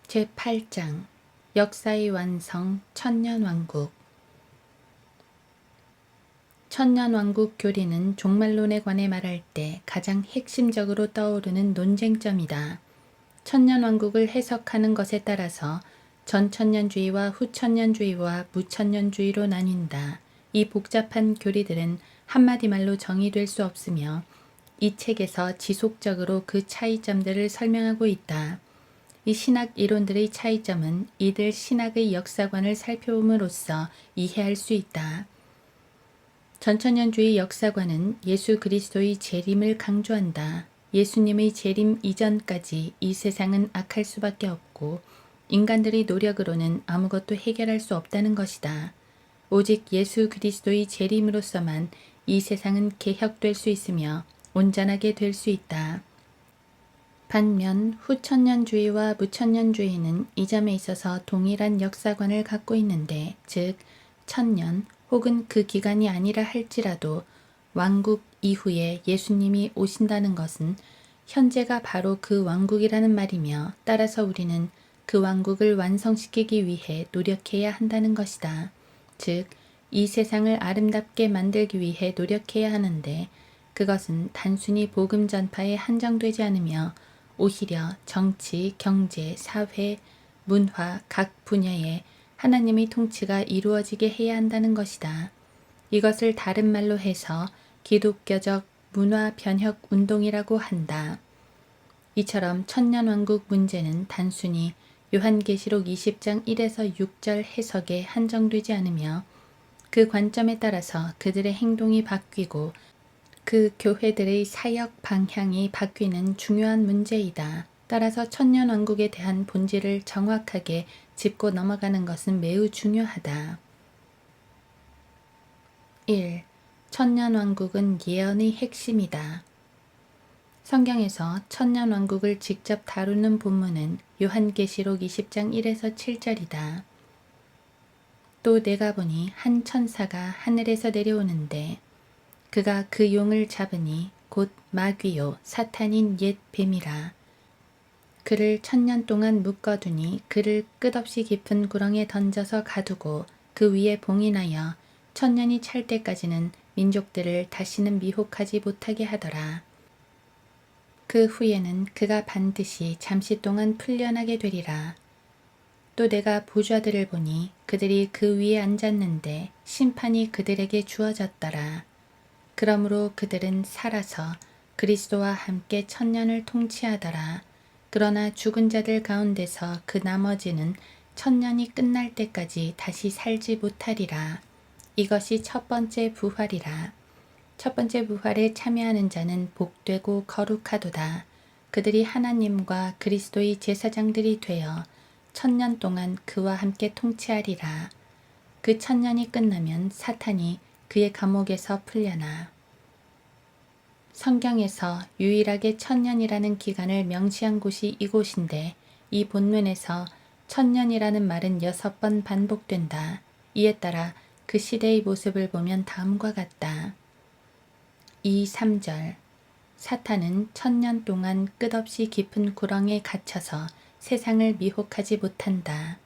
제8장 역사의 완성 천년왕국. 천년왕국 교리는 종말론에 관해 말할 때 가장 핵심적으로 떠오르는 논쟁점이다. 천년왕국을 해석하는 것에 따라서 전천년주의와 후천년주의와 무천년주의로 나뉜다. 이 복잡한 교리들은 한마디 말로 정의될 수 없으며 이 책에서 지속적으로 그 차이점들을 설명하고 있다. 이 신학 이론들의 차이점은 이들 신학의 역사관을 살펴봄으로써 이해할 수 있다. 전천년주의 역사관은 예수 그리스도의 재림을 강조한다. 예수님의 재림 이전까지 이 세상은 악할 수밖에 없고 인간들의 노력으로는 아무것도 해결할 수 없다는 것이다. 오직 예수 그리스도의 재림으로서만 이 세상은 개혁될 수 있으며 온전하게 될 수 있다. 반면 후천년주의와 무천년주의는 이 점에 있어서 동일한 역사관을 갖고 있는데, 즉 천년 혹은 그 기간이 아니라 할지라도 왕국 이후에 예수님이 오신다는 것은 현재가 바로 그 왕국이라는 말이며, 따라서 우리는 그 왕국을 완성시키기 위해 노력해야 한다는 것이다. 즉, 이 세상을 아름답게 만들기 위해 노력해야 하는데, 그것은 단순히 복음 전파에 한정되지 않으며 오히려 정치, 경제, 사회, 문화 각 분야에 하나님의 통치가 이루어지게 해야 한다는 것이다. 이것을 다른 말로 해서 기독교적 문화 변혁 운동이라고 한다. 이처럼 천년왕국 문제는 단순히 요한계시록 20장 1에서 6절 해석에 한정되지 않으며 그 관점에 따라서 그들의 행동이 바뀌고 그 교회들의 사역 방향이 바뀌는 중요한 문제이다. 따라서 천년왕국에 대한 본질을 정확하게 짚고 넘어가는 것은 매우 중요하다. 1. 천년왕국은 예언의 핵심이다. 성경에서 천년왕국을 직접 다루는 본문은 요한계시록 20장 1에서 7절이다. 또 내가 보니 한 천사가 하늘에서 내려오는데 그가 그 용을 잡으니 곧 마귀요 사탄인 옛 뱀이라. 그를 1000년 동안 묶어두니 그를 끝없이 깊은 구렁에 던져서 가두고 그 위에 봉인하여 1000년이 찰 때까지는 민족들을 다시는 미혹하지 못하게 하더라. 그 후에는 그가 반드시 잠시 동안 풀려나게 되리라. 또 내가 보좌들을 보니 그들이 그 위에 앉았는데 심판이 그들에게 주어졌더라. 그러므로 그들은 살아서 그리스도와 함께 1000년을 통치하더라. 그러나 죽은 자들 가운데서 그 나머지는 1000년이 끝날 때까지 다시 살지 못하리라. 이것이 첫 번째 부활이라. 첫 번째 부활에 참여하는 자는 복되고 거룩하도다. 그들이 하나님과 그리스도의 제사장들이 되어 1000년 동안 그와 함께 통치하리라. 그 1000년이 끝나면 사탄이 그의 감옥에서 풀려나. 성경에서 유일하게 1000년이라는 기간을 명시한 곳이 이곳인데, 이 본문에서 1000년이라는 말은 6번 반복된다. 이에 따라 그 시대의 모습을 보면 다음과 같다. 2, 3절 사탄은 1000년 동안 끝없이 깊은 구렁에 갇혀서 세상을 미혹하지 못한다.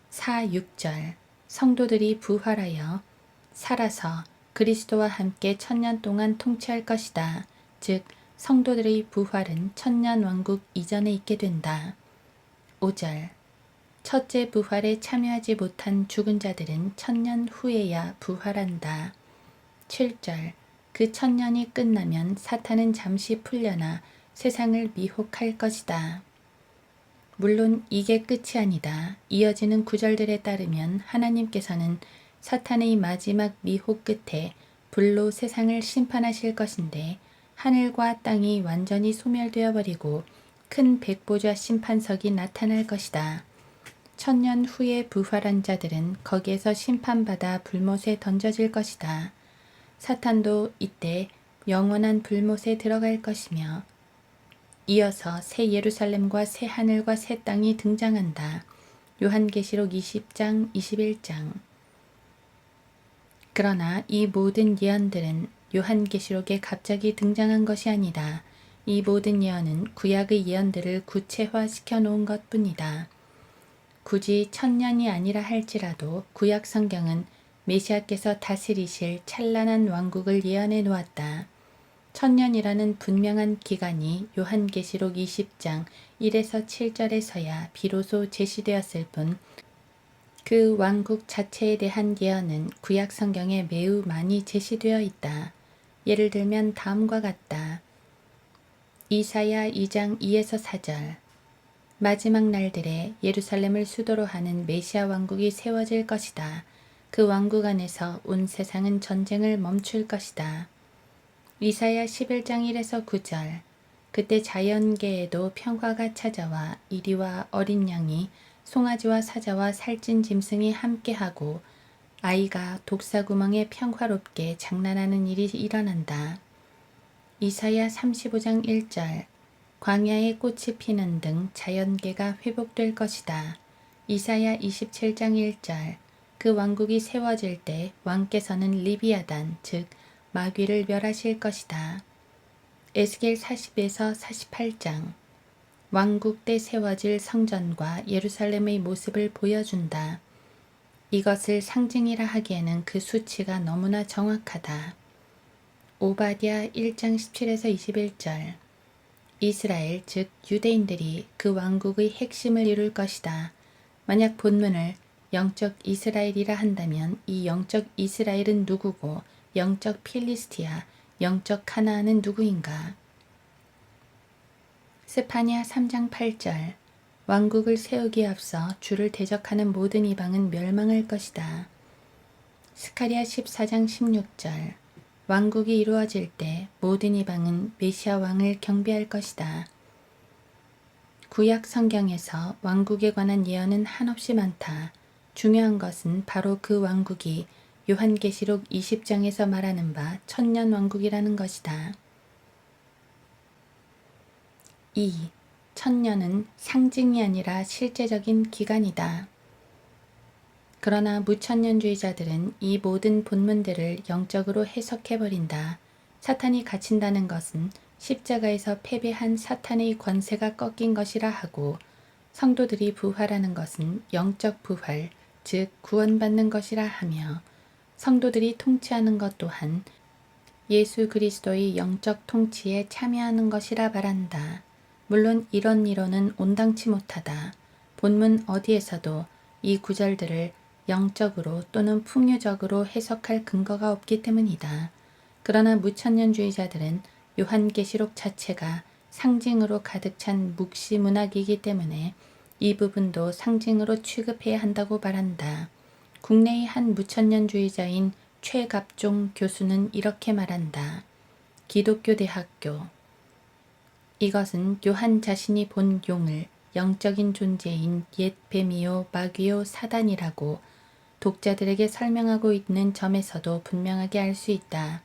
4, 6절 성도들이 부활하여 살아서 그리스도와 함께 1000년 동안 통치할 것이다. 즉 성도들의 부활은 천년왕국 이전에 있게 된다. 5절 첫째 부활에 참여하지 못한 죽은 자들은 1000년 후에야 부활한다. 7절 그 1000년이 끝나면 사탄은 잠시 풀려나 세상을 미혹할 것이다. 물론 이게 끝이 아니다. 이어지는 구절들에 따르면 하나님께서는 사탄의 마지막 미혹 끝에 불로 세상을 심판하실 것인데, 하늘과 땅이 완전히 소멸되어 버리고 큰 백보좌 심판석이 나타날 것이다. 1000년 후에 부활한 자들은 거기에서 심판받아 불못에 던져질 것이다. 사탄도 이때 영원한 불못에 들어갈 것이며, 이어서 새 예루살렘과 새 하늘과 새 땅이 등장한다. 요한계시록 20장 21장. 그러나 이 모든 예언들은 요한계시록에 갑자기 등장한 것이 아니다. 이 모든 예언은 구약의 예언들을 구체화시켜 놓은 것뿐이다. 굳이 천년이 아니라 할지라도 구약 성경은 메시아께서 다스리실 찬란한 왕국을 예언해 놓았다. 천년이라는 분명한 기간이 요한계시록 20장 1에서 7절에서야 비로소 제시되었을 뿐 그 왕국 자체에 대한 예언은 구약 성경에 매우 많이 제시되어 있다. 예를 들면 다음과 같다. 이사야 2장 2에서 4절 마지막 날들에 예루살렘을 수도로 하는 메시아 왕국이 세워질 것이다. 그 왕국 안에서 온 세상은 전쟁을 멈출 것이다. 이사야 11장 1에서 9절 그때 자연계에도 평화가 찾아와 이리와 어린 양이 송아지와 사자와 살찐 짐승이 함께하고 아이가 독사구멍에 평화롭게 장난하는 일이 일어난다. 이사야 35장 1절 광야에 꽃이 피는 등 자연계가 회복될 것이다. 이사야 27장 1절 그 왕국이 세워질 때 왕께서는 리비아단 즉 마귀를 멸하실 것이다. 에스겔 40에서 48장 왕국 때 세워질 성전과 예루살렘의 모습을 보여준다. 이것을 상징이라 하기에는 그 수치가 너무나 정확하다. 오바댜 1장 17에서 21절 이스라엘 즉 유대인들이 그 왕국의 핵심을 이룰 것이다. 만약 본문을 영적 이스라엘이라 한다면 이 영적 이스라엘은 누구고 영적 필리스티아, 영적 가나안은 누구인가? 스파냐 3장 8절 왕국을 세우기에 앞서 주를 대적하는 모든 이방은 멸망할 것이다. 스가랴 14장 16절 왕국이 이루어질 때 모든 이방은 메시아 왕을 경배할 것이다. 구약 성경에서 왕국에 관한 예언은 한없이 많다. 중요한 것은 바로 그 왕국이 요한계시록 20장에서 말하는 바 천년 왕국이라는 것이다. 2. 천년은 상징이 아니라 실제적인 기간이다. 그러나 무천년주의자들은 이 모든 본문들을 영적으로 해석해버린다. 사탄이 갇힌다는 것은 십자가에서 패배한 사탄의 권세가 꺾인 것이라 하고 성도들이 부활하는 것은 영적 부활, 즉 구원받는 것이라 하며 성도들이 통치하는 것 또한 예수 그리스도의 영적 통치에 참여하는 것이라 말한다. 물론 이런 이론은 온당치 못하다. 본문 어디에서도 이 구절들을 영적으로 또는 풍유적으로 해석할 근거가 없기 때문이다. 그러나 무천년주의자들은 요한계시록 자체가 상징으로 가득 찬 묵시문학이기 때문에 이 부분도 상징으로 취급해야 한다고 말한다. 국내의 한 무천년주의자인 최갑종 교수는 이렇게 말한다. 기독교 대학교 이것은 요한 자신이 본 용을 영적인 존재인 옛 뱀이요 마귀요 사단이라고 독자들에게 설명하고 있는 점에서도 분명하게 알 수 있다.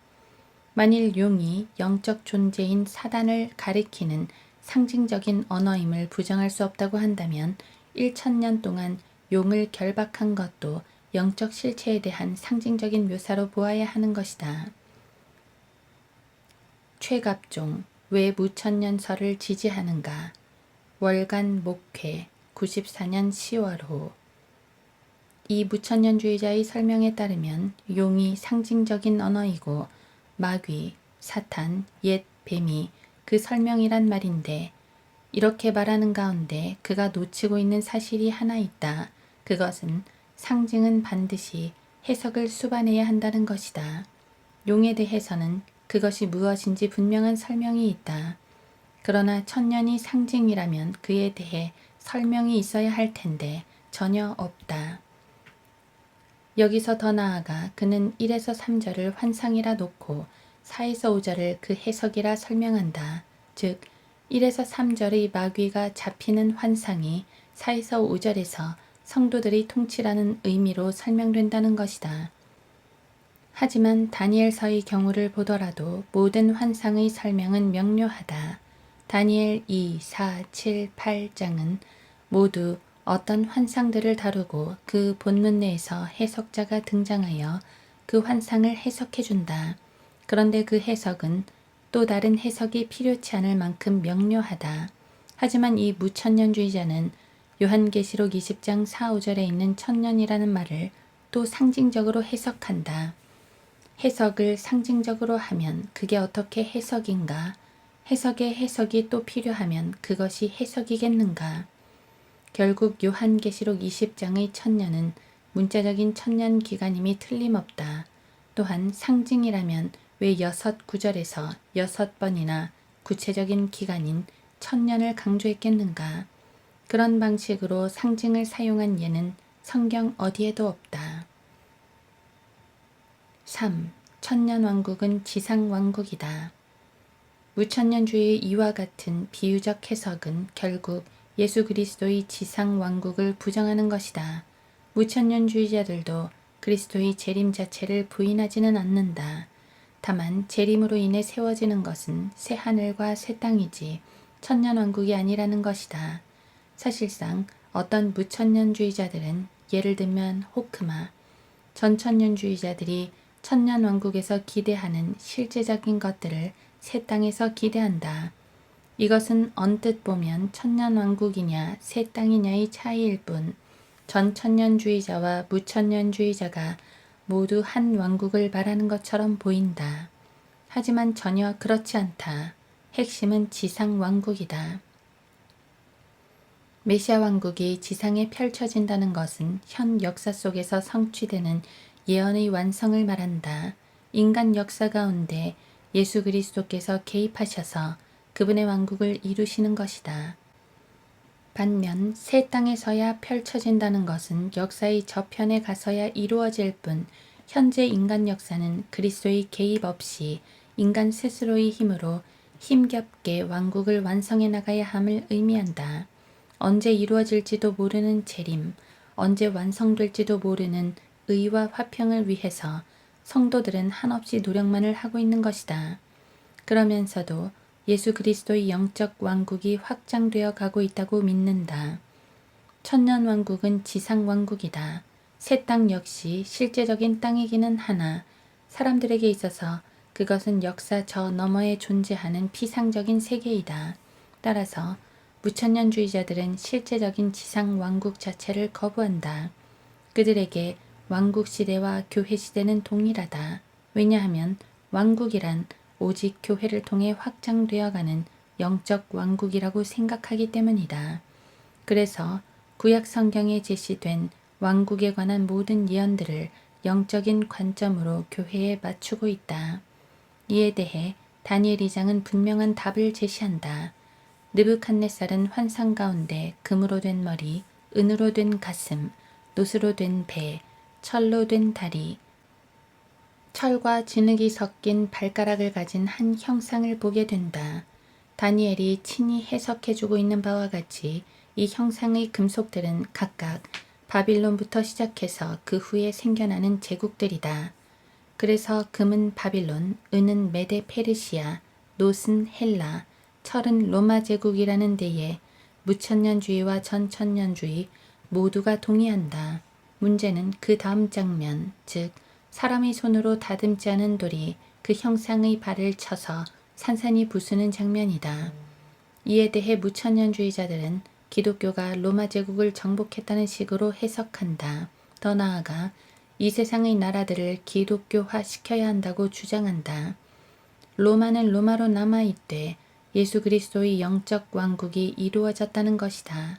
만일 용이 영적 존재인 사단을 가리키는 상징적인 언어임을 부정할 수 없다고 한다면 1000년 동안 용을 결박한 것도 영적 실체에 대한 상징적인 묘사로 보아야 하는 것이다. 최갑종 왜 무천년설을 지지하는가? 월간 목회 94년 10월호 이 무천년주의자의 설명에 따르면 용이 상징적인 언어이고 마귀, 사탄, 옛 뱀이 그 설명이란 말인데 이렇게 말하는 가운데 그가 놓치고 있는 사실이 하나 있다. 그것은 상징은 반드시 해석을 수반해야 한다는 것이다. 용에 대해서는 그것이 무엇인지 분명한 설명이 있다. 그러나 천년이 상징이라면 그에 대해 설명이 있어야 할 텐데 전혀 없다. 여기서 더 나아가 그는 1에서 3절을 환상이라 놓고 4에서 5절을 그 해석이라 설명한다. 즉 1에서 3절의 마귀가 잡히는 환상이 4에서 5절에서 성도들이 통치라는 의미로 설명된다는 것이다. 하지만 다니엘서의 경우를 보더라도 모든 환상의 설명은 명료하다. 다니엘 2, 4, 7, 8장은 모두 어떤 환상들을 다루고 그 본문 내에서 해석자가 등장하여 그 환상을 해석해준다. 그런데 그 해석은 또 다른 해석이 필요치 않을 만큼 명료하다. 하지만 이 무천년주의자는 요한계시록 20장 4, 5절에 있는 천년이라는 말을 또 상징적으로 해석한다. 해석을 상징적으로 하면 그게 어떻게 해석인가? 해석의 해석이 또 필요하면 그것이 해석이겠는가? 결국 요한계시록 20장의 천년은 문자적인 천년 기간임이 틀림없다. 또한 상징이라면 왜 6구절에서 6번이나 구체적인 기간인 천년을 강조했겠는가? 그런 방식으로 상징을 사용한 예는 성경 어디에도 없다. 3. 천년왕국은 지상왕국이다. 무천년주의의 이와 같은 비유적 해석은 결국 예수 그리스도의 지상왕국을 부정하는 것이다. 무천년주의자들도 그리스도의 재림 자체를 부인하지는 않는다. 다만 재림으로 인해 세워지는 것은 새 하늘과 새 땅이지 천년왕국이 아니라는 것이다. 사실상 어떤 무천년주의자들은 예를 들면 호크마, 전천년주의자들이 천년왕국에서 기대하는 실제적인 것들을 새 땅에서 기대한다. 이것은 언뜻 보면 천년왕국이냐 새 땅이냐의 차이일 뿐 전천년주의자와 무천년주의자가 모두 한 왕국을 말하는 것처럼 보인다. 하지만 전혀 그렇지 않다. 핵심은 지상왕국이다. 메시아 왕국이 지상에 펼쳐진다는 것은 현 역사 속에서 성취되는 예언의 완성을 말한다. 인간 역사 가운데 예수 그리스도께서 개입하셔서 그분의 왕국을 이루시는 것이다. 반면 새 땅에서야 펼쳐진다는 것은 역사의 저편에 가서야 이루어질 뿐 현재 인간 역사는 그리스도의 개입 없이 인간 스스로의 힘으로 힘겹게 왕국을 완성해 나가야 함을 의미한다. 언제 이루어질지도 모르는 재림, 언제 완성될지도 모르는 의와 화평을 위해서 성도들은 한없이 노력만을 하고 있는 것이다. 그러면서도 예수 그리스도의 영적 왕국이 확장되어 가고 있다고 믿는다. 천년 왕국은 지상 왕국이다. 새 땅 역시 실제적인 땅이기는 하나 사람들에게 있어서 그것은 역사 저 너머에 존재하는 피상적인 세계이다. 따라서 무천년주의자들은 실제적인 지상 왕국 자체를 거부한다. 그들에게 왕국 시대와 교회 시대는 동일하다. 왜냐하면 왕국이란 오직 교회를 통해 확장되어가는 영적 왕국이라고 생각하기 때문이다. 그래서 구약 성경에 제시된 왕국에 관한 모든 예언들을 영적인 관점으로 교회에 맞추고 있다. 이에 대해 다니엘 2장은 분명한 답을 제시한다. 느부갓네살은 환상 가운데 금으로 된 머리, 은으로 된 가슴, 노스로 된 배, 철로 된 다리, 철과 진흙이 섞인 발가락을 가진 한 형상을 보게 된다. 다니엘이 친히 해석해주고 있는 바와 같이 이 형상의 금속들은 각각 바빌론부터 시작해서 그 후에 생겨나는 제국들이다. 그래서 금은 바빌론, 은은 메데 페르시아, 놋은 헬라, 철은 로마 제국이라는 데에 무천년주의와 전천년주의 모두가 동의한다. 문제는 그 다음 장면, 즉 사람의 손으로 다듬지 않은 돌이 그 형상의 발을 쳐서 산산이 부수는 장면이다. 이에 대해 무천년주의자들은 기독교가 로마 제국을 정복했다는 식으로 해석한다. 더 나아가 이 세상의 나라들을 기독교화 시켜야 한다고 주장한다. 로마는 로마로 남아있되 예수 그리스도의 영적 왕국이 이루어졌다는 것이다.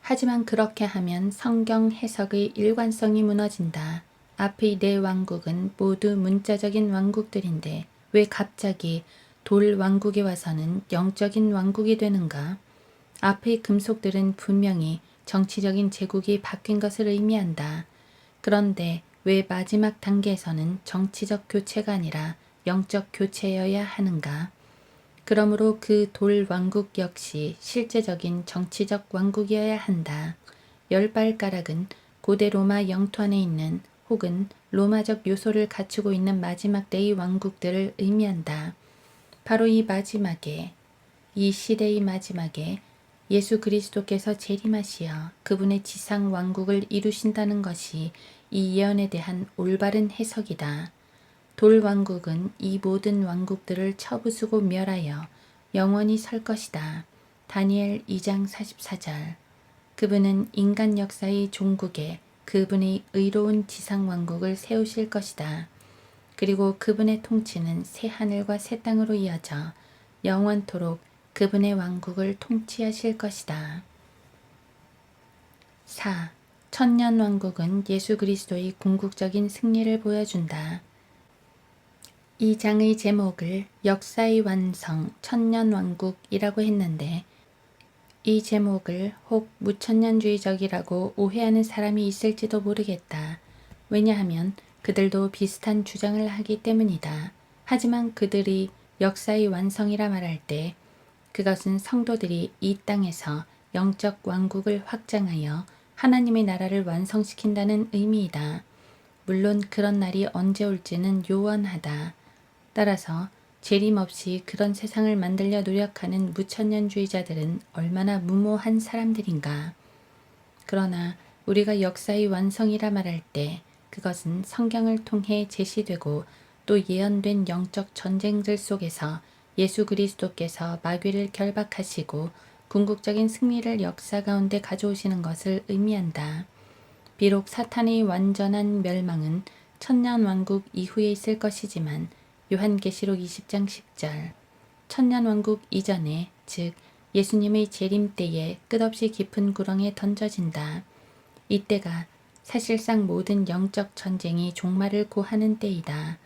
하지만 그렇게 하면 성경 해석의 일관성이 무너진다. 앞의 네 왕국은 모두 문자적인 왕국들인데 왜 갑자기 돌 왕국에 와서는 영적인 왕국이 되는가? 앞의 금속들은 분명히 정치적인 제국이 바뀐 것을 의미한다. 그런데 왜 마지막 단계에서는 정치적 교체가 아니라 영적 교체여야 하는가? 그러므로 그 돌 왕국 역시 실제적인 정치적 왕국이어야 한다. 열 발가락은 고대 로마 영토 안에 있는 혹은 로마적 요소를 갖추고 있는 마지막 때의 왕국들을 의미한다. 바로 이 마지막에, 이 시대의 마지막에 예수 그리스도께서 재림하시어 그분의 지상 왕국을 이루신다는 것이 이 예언에 대한 올바른 해석이다. 돌 왕국은 이 모든 왕국들을 쳐부수고 멸하여 영원히 설 것이다. 다니엘 2장 44절. 그분은 인간 역사의 종국에 그분의 의로운 지상왕국을 세우실 것이다. 그리고 그분의 통치는 새 하늘과 새 땅으로 이어져 영원토록 그분의 왕국을 통치하실 것이다. 4. 천년왕국은 예수 그리스도의 궁극적인 승리를 보여준다. 이 장의 제목을 역사의 완성 천년왕국이라고 했는데 이 제목을 혹 무천년주의적이라고 오해하는 사람이 있을지도 모르겠다. 왜냐하면 그들도 비슷한 주장을 하기 때문이다. 하지만 그들이 역사의 완성이라 말할 때 그것은 성도들이 이 땅에서 영적 왕국을 확장하여 하나님의 나라를 완성시킨다는 의미이다. 물론 그런 날이 언제 올지는 요원하다. 따라서 재림 없이 그런 세상을 만들려 노력하는 무천년주의자들은 얼마나 무모한 사람들인가. 그러나 우리가 역사의 완성이라 말할 때 그것은 성경을 통해 제시되고 또 예언된 영적 전쟁들 속에서 예수 그리스도께서 마귀를 결박하시고 궁극적인 승리를 역사 가운데 가져오시는 것을 의미한다. 비록 사탄의 완전한 멸망은 천년왕국 이후에 있을 것이지만 요한계시록 20장 10절 천년왕국 이전에 즉 예수님의 재림 때에 끝없이 깊은 구렁에 던져진다. 이때가 사실상 모든 영적 전쟁이 종말을 고하는 때이다.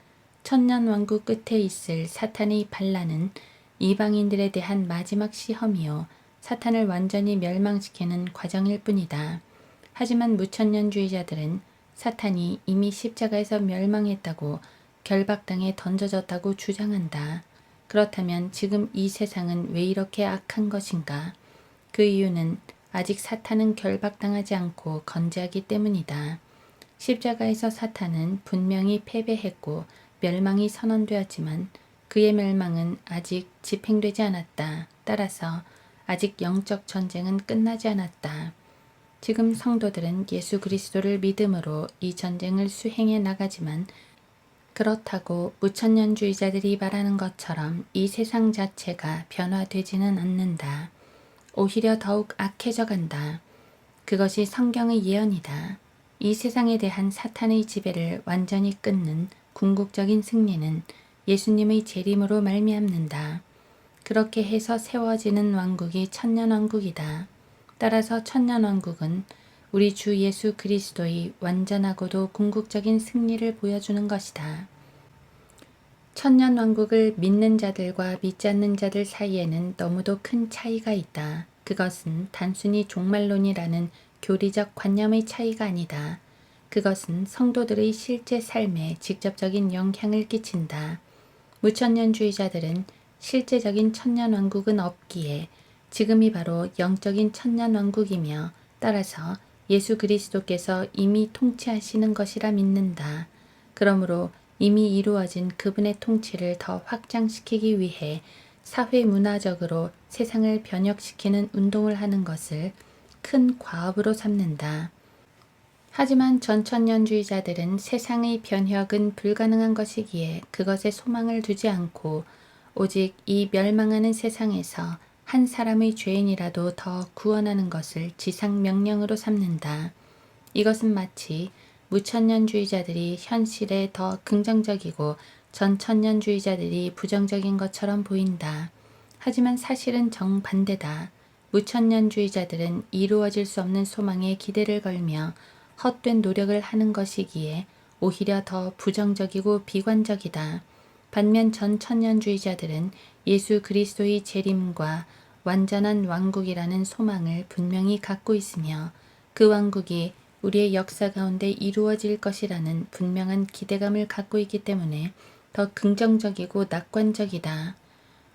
천년왕국 끝에 있을 사탄의 반란은 이방인들에 대한 마지막 시험이요 사탄을 완전히 멸망시키는 과정일 뿐이다. 하지만 무천년주의자들은 사탄이 이미 십자가에서 멸망했다고 결박당에 던져졌다고 주장한다. 그렇다면 지금 이 세상은 왜 이렇게 악한 것인가? 그 이유는 아직 사탄은 결박당하지 않고 건재하기 때문이다. 십자가에서 사탄은 분명히 패배했고 멸망이 선언되었지만 그의 멸망은 아직 집행되지 않았다. 따라서 아직 영적 전쟁은 끝나지 않았다. 지금 성도들은 예수 그리스도를 믿음으로 이 전쟁을 수행해 나가지만 그렇다고 무천년주의자들이 말하는 것처럼 이 세상 자체가 변화되지는 않는다. 오히려 더욱 악해져 간다. 그것이 성경의 예언이다. 이 세상에 대한 사탄의 지배를 완전히 끊는 궁극적인 승리는 예수님의 재림으로 말미암는다. 그렇게 해서 세워지는 왕국이 천년왕국이다. 따라서 천년왕국은 우리 주 예수 그리스도의 완전하고도 궁극적인 승리를 보여주는 것이다. 천년왕국을 믿는 자들과 믿지 않는 자들 사이에는 너무도 큰 차이가 있다. 그것은 단순히 종말론이라는 교리적 관념의 차이가 아니다. 그것은 성도들의 실제 삶에 직접적인 영향을 끼친다. 무천년주의자들은 실제적인 천년왕국은 없기에 지금이 바로 영적인 천년왕국이며 따라서 예수 그리스도께서 이미 통치하시는 것이라 믿는다. 그러므로 이미 이루어진 그분의 통치를 더 확장시키기 위해 사회 문화적으로 세상을 변혁시키는 운동을 하는 것을 큰 과업으로 삼는다. 하지만 전천년주의자들은 세상의 변혁은 불가능한 것이기에 그것에 소망을 두지 않고 오직 이 멸망하는 세상에서 한 사람의 죄인이라도 더 구원하는 것을 지상명령으로 삼는다. 이것은 마치 무천년주의자들이 현실에 더 긍정적이고 전천년주의자들이 부정적인 것처럼 보인다. 하지만 사실은 정반대다. 무천년주의자들은 이루어질 수 없는 소망에 기대를 걸며 헛된 노력을 하는 것이기에 오히려 더 부정적이고 비관적이다. 반면 전천년주의자들은 예수 그리스도의 재림과 완전한 왕국이라는 소망을 분명히 갖고 있으며 그 왕국이 우리의 역사 가운데 이루어질 것이라는 분명한 기대감을 갖고 있기 때문에 더 긍정적이고 낙관적이다.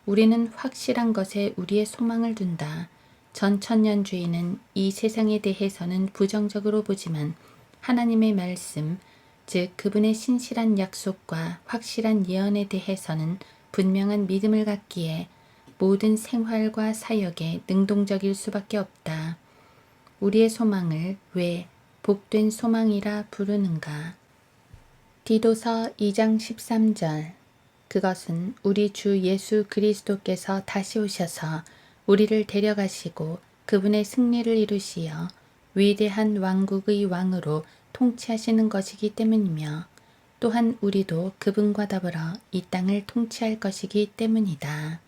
우리는 확실한 것에 우리의 소망을 둔다. 전천년주의는 이 세상에 대해서는 부정적으로 보지만 하나님의 말씀, 즉 그분의 신실한 약속과 확실한 예언에 대해서는 분명한 믿음을 갖기에 모든 생활과 사역에 능동적일 수밖에 없다. 우리의 소망을 왜 복된 소망이라 부르는가? 디도서 2장 13절 그것은 우리 주 예수 그리스도께서 다시 오셔서 우리를 데려가시고 그분의 승리를 이루시어 위대한 왕국의 왕으로 통치하시는 것이기 때문이며 또한 우리도 그분과 더불어 이 땅을 통치할 것이기 때문이다.